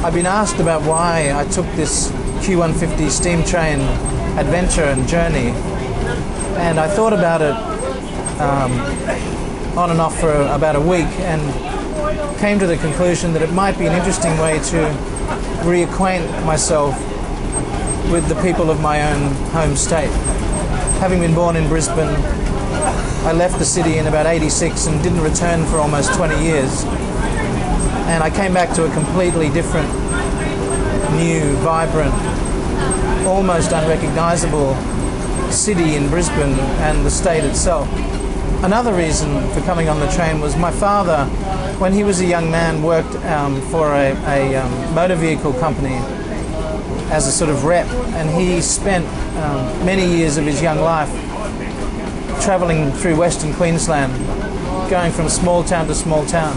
I've been asked about why I took this Q150 Steam Train adventure and journey, and I thought about it on and off for about a week and came to the conclusion that it might be an interesting way to reacquaint myself with the people of my own home state. Having been born in Brisbane, I left the city in about '86 and didn't return for almost 20 years. And I came back to a completely different, new, vibrant, almost unrecognisable city in Brisbane and the state itself. Another reason for coming on the train was my father, when he was a young man, worked for a motor vehicle company as a sort of rep, and he spent many years of his young life travelling through Western Queensland, going from small town to small town.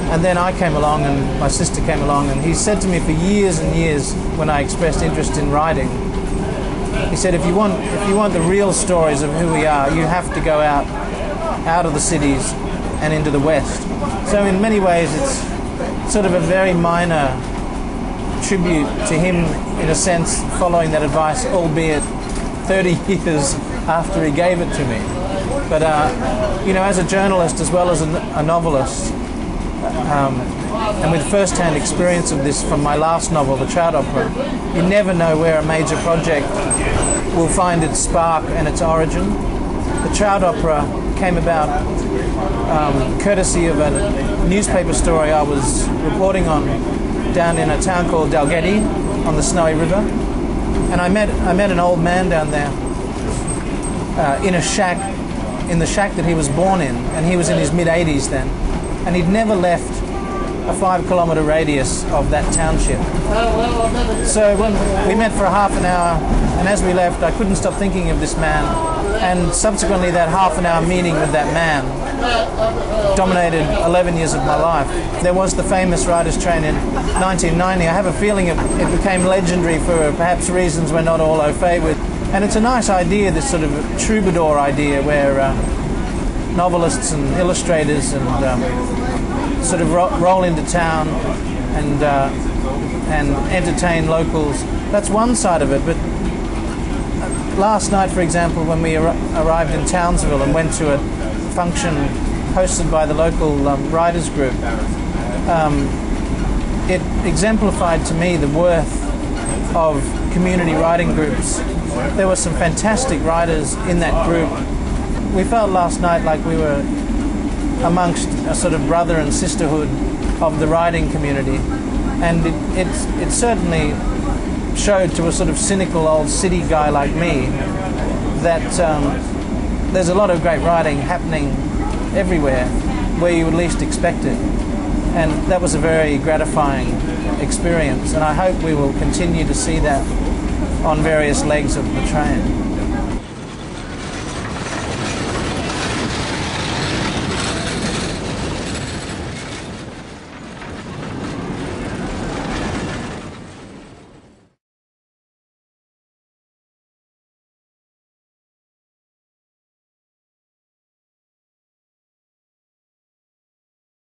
And then I came along and my sister came along, and he said to me for years and years, when I expressed interest in writing, he said, if you want the real stories of who we are, you have to go out of the cities and into the West. So in many ways it's sort of a very minor tribute to him, in a sense, following that advice, albeit 30 years after he gave it to me. But you know, as a journalist as well as a novelist, and with first-hand experience of this from my last novel, The Trout Opera, you never know where a major project will find its spark and its origin. The Trout Opera came about courtesy of a newspaper story I was reporting on down in a town called Dalgety on the Snowy River, and I met an old man down there in a shack, in the shack that he was born in, and he was in his mid-80s then, and he'd never left a 5-kilometre radius of that township. So when we met for a half an hour, and as we left, I couldn't stop thinking of this man, and subsequently that half an hour meeting with that man dominated 11 years of my life. There was the famous Writers' Train in 1990. I have a feeling it became legendary for perhaps reasons we're not all au fait with. And it's a nice idea, this sort of troubadour idea, where novelists and illustrators and sort of roll into town and entertain locals. That's one side of it. But last night, for example, when we arrived in Townsville and went to a function hosted by the local writers group, it exemplified to me the worth of community writing groups. There were some fantastic writers in that group. We felt last night like we were amongst a sort of brother and sisterhood of the writing community, and it certainly showed to a sort of cynical old city guy like me that there's a lot of great writing happening everywhere where you would least expect it, and that was a very gratifying experience, and I hope we will continue to see that on various legs of the train.